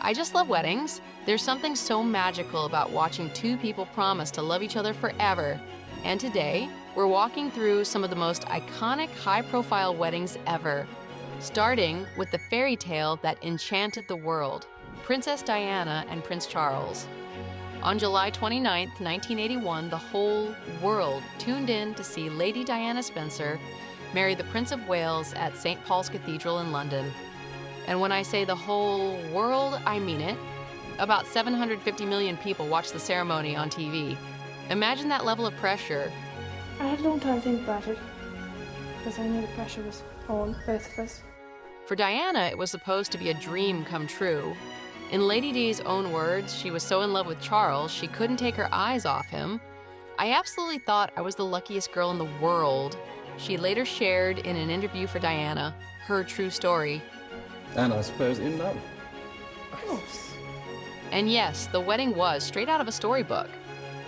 I just love weddings. There's something so magical about watching two people promise to love each other forever. And today, we're walking through some of the most iconic, high-profile weddings ever, starting with the fairy tale that enchanted the world, Princess Diana and Prince Charles. On July 29, 1981, the whole world tuned in to see Lady Diana Spencer marry the Prince of Wales at St. Paul's Cathedral in London. And when I say the whole world, I mean it. About 750 million people watched the ceremony on TV. Imagine that level of pressure. I had a long time to think about it, because I knew the pressure was on both of us. For Diana, it was supposed to be a dream come true. In Lady Di's own words, she was so in love with Charles, she couldn't take her eyes off him. I absolutely thought I was the luckiest girl in the world. She later shared in an interview for Diana her true story. And I suppose in love. Of course. And yes, the wedding was straight out of a storybook,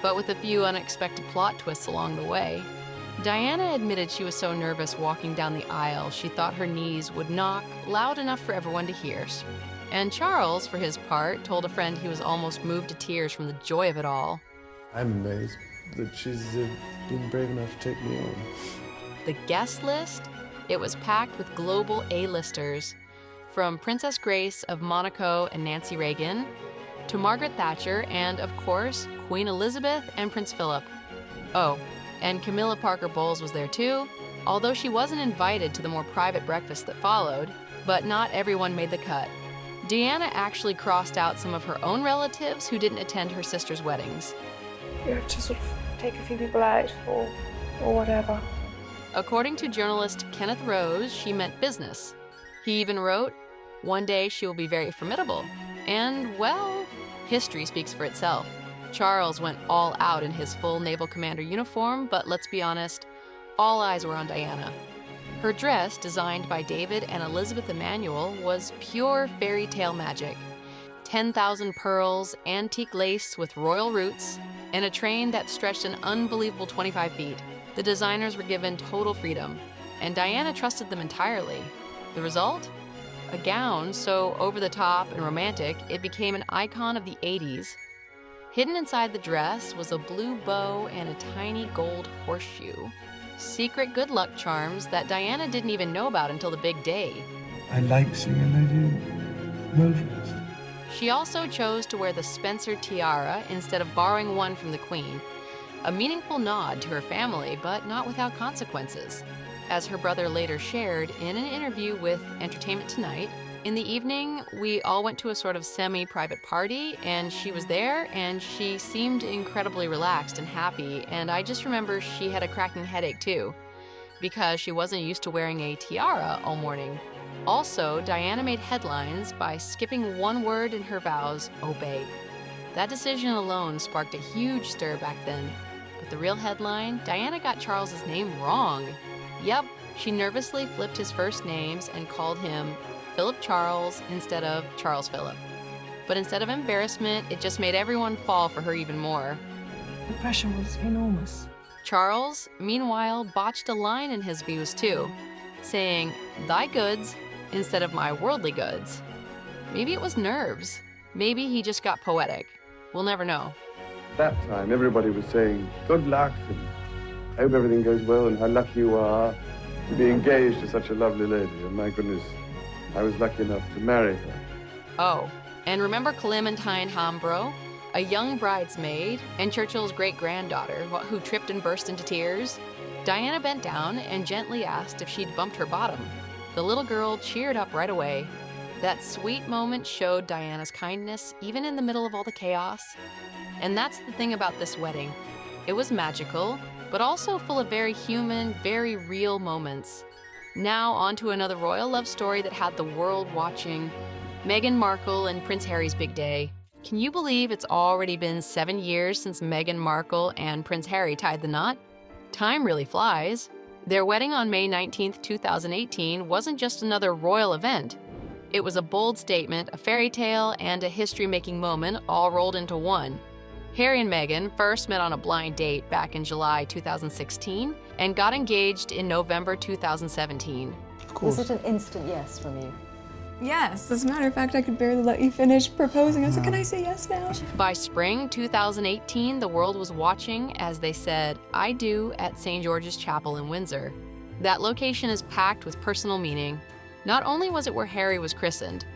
but with a few unexpected plot twists along the way. Diana admitted she was so nervous walking down the aisle, she thought her knees would knock loud enough for everyone to hear. And Charles, for his part, told a friend he was almost moved to tears from the joy of it all. I'm amazed that she's been brave enough to take me on. The guest list? It was packed with global A-listers, from Princess Grace of Monaco and Nancy Reagan, to Margaret Thatcher and, of course, Queen Elizabeth and Prince Philip. Oh, and Camilla Parker Bowles was there too, although she wasn't invited to the more private breakfast that followed, but not everyone made the cut. Diana actually crossed out some of her own relatives who didn't attend her sister's weddings. You have to sort of take a few people out or whatever. According to journalist Kenneth Rose, she meant business. He even wrote, "One day she will be very formidable." And, well, history speaks for itself. Charles went all out in his full naval commander uniform, but let's be honest, all eyes were on Diana. Her dress, designed by David and Elizabeth Emanuel, was pure fairy tale magic. 10,000 pearls, antique lace with royal roots, and a train that stretched an unbelievable 25 feet. The designers were given total freedom, and Diana trusted them entirely. The result? A gown so over-the-top and romantic, it became an icon of the 80s. Hidden inside the dress was a blue bow and a tiny gold horseshoe. Secret good luck charms that Diana didn't even know about until the big day. I like seeing a lady well-dressed. She also chose to wear the Spencer tiara instead of borrowing one from the Queen. A meaningful nod to her family, but not without consequences. As her brother later shared in an interview with Entertainment Tonight, in the evening, we all went to a sort of semi-private party, and she was there, and she seemed incredibly relaxed and happy, and I just remember she had a cracking headache too, because she wasn't used to wearing a tiara all morning. Also, Diana made headlines by skipping one word in her vows, obey. That decision alone sparked a huge stir back then. But the real headline, Diana got Charles's name wrong. Yep, she nervously flipped his first names and called him Philip Charles instead of Charles Philip. But instead of embarrassment, it just made everyone fall for her even more. The pressure was enormous. Charles, meanwhile, botched a line in his views too, saying, "Thy goods," instead of "my worldly goods." Maybe it was nerves. Maybe he just got poetic. We'll never know. That time, everybody was saying, good luck, and I hope everything goes well, and how lucky you are to be engaged to such a lovely lady. And my goodness, I was lucky enough to marry her. Oh, and remember Clementine Hambro, a young bridesmaid and Churchill's great-granddaughter who tripped and burst into tears? Diana bent down and gently asked if she'd bumped her bottom. The little girl cheered up right away. That sweet moment showed Diana's kindness, even in the middle of all the chaos. And that's the thing about this wedding. It was magical, but also full of very human, very real moments. Now on to another royal love story that had the world watching. Meghan Markle and Prince Harry's big day. Can you believe it's already been 7 years since Meghan Markle and Prince Harry tied the knot? Time really flies. Their wedding on May 19, 2018 wasn't just another royal event. It was a bold statement, a fairy tale, and a history-making moment all rolled into one. Harry and Meghan first met on a blind date back in July 2016 and got engaged in November 2017. Of course. Was it an instant yes from you? Yes, as a matter of fact, I could barely let you finish proposing. I was like, can I say yes now? By spring 2018, the world was watching as they said, "I do" at St. George's Chapel in Windsor. That location is packed with personal meaning. Not only was it where Harry was christened,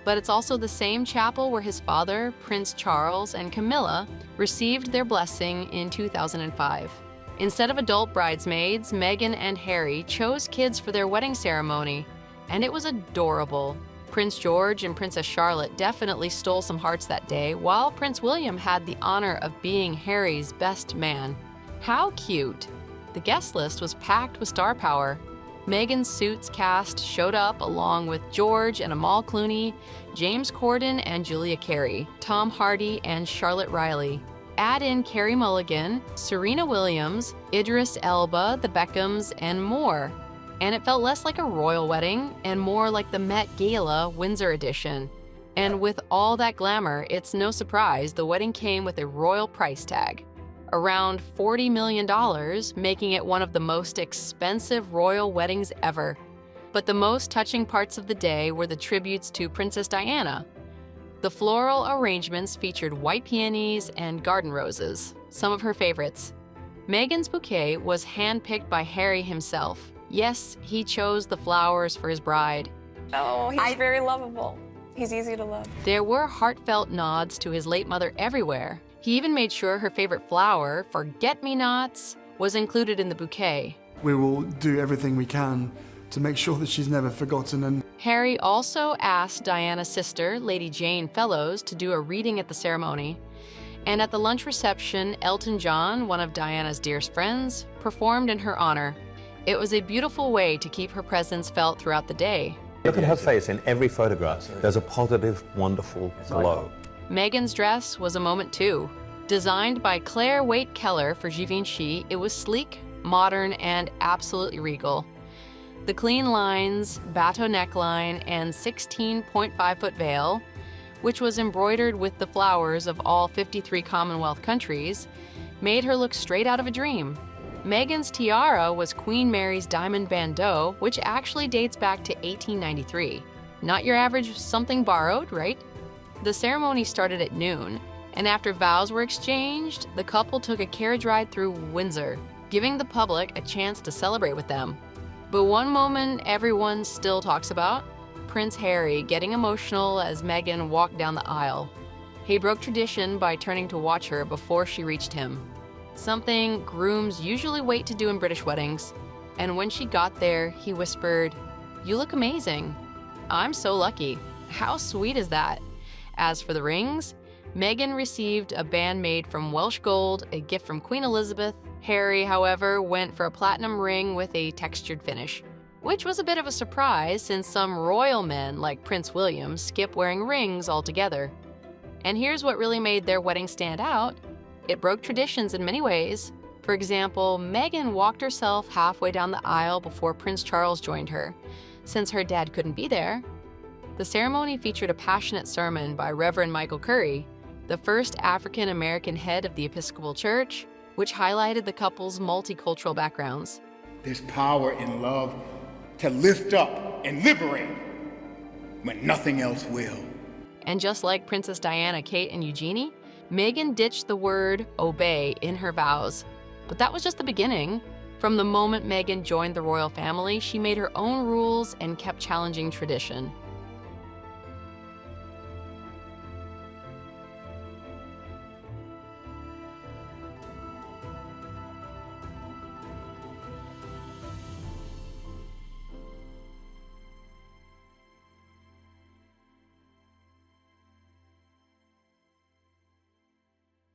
but it's also the same chapel where his father, Prince Charles, and Camilla received their blessing in 2005. Instead of adult bridesmaids, Meghan and Harry chose kids for their wedding ceremony, and it was adorable. Prince George and Princess Charlotte definitely stole some hearts that day, while Prince William had the honor of being Harry's best man. How cute! The guest list was packed with star power. Meghan's Suits cast showed up along with George and Amal Clooney, James Corden and Julia Carey, Tom Hardy and Charlotte Riley. Add in Carey Mulligan, Serena Williams, Idris Elba, the Beckhams, and more. And it felt less like a royal wedding and more like the Met Gala Windsor edition. And with all that glamour, it's no surprise the wedding came with a royal price tag. Around $40 million, making it one of the most expensive royal weddings ever. But the most touching parts of the day were the tributes to Princess Diana. The floral arrangements featured white peonies and garden roses, some of her favorites. Meghan's bouquet was handpicked by Harry himself. Yes, he chose the flowers for his bride. Oh, he's very lovable. He's easy to love. There were heartfelt nods to his late mother everywhere. He even made sure her favorite flower, forget-me-nots, was included in the bouquet. We will do everything we can to make sure that she's never forgotten. And Harry also asked Diana's sister, Lady Jane Fellows, to do a reading at the ceremony. And at the lunch reception, Elton John, one of Diana's dearest friends, performed in her honor. It was a beautiful way to keep her presence felt throughout the day. Look at her face in every photograph. There's a positive, wonderful glow. Meghan's dress was a moment too. Designed by Claire Waite Keller for Givenchy, it was sleek, modern, and absolutely regal. The clean lines, bateau neckline, and 16.5-foot veil, which was embroidered with the flowers of all 53 Commonwealth countries, made her look straight out of a dream. Meghan's tiara was Queen Mary's diamond bandeau, which actually dates back to 1893. Not your average something borrowed, right? The ceremony started at noon, and after vows were exchanged, the couple took a carriage ride through Windsor, giving the public a chance to celebrate with them. But one moment everyone still talks about, Prince Harry getting emotional as Meghan walked down the aisle. He broke tradition by turning to watch her before she reached him. Something grooms usually wait to do in British weddings. And when she got there, he whispered, "You look amazing." I'm so lucky. How sweet is that? As for the rings, Meghan received a band made from Welsh gold, a gift from Queen Elizabeth. Harry, however, went for a platinum ring with a textured finish, which was a bit of a surprise since some royal men like Prince William skip wearing rings altogether. And here's what really made their wedding stand out. It broke traditions in many ways. For example, Meghan walked herself halfway down the aisle before Prince Charles joined her, since her dad couldn't be there. The ceremony featured a passionate sermon by Reverend Michael Curry, the first African-American head of the Episcopal Church, which highlighted the couple's multicultural backgrounds. There's power in love to lift up and liberate when nothing else will. And just like Princess Diana, Kate, and Eugenie, Meghan ditched the word obey in her vows. But that was just the beginning. From the moment Meghan joined the royal family, she made her own rules and kept challenging tradition.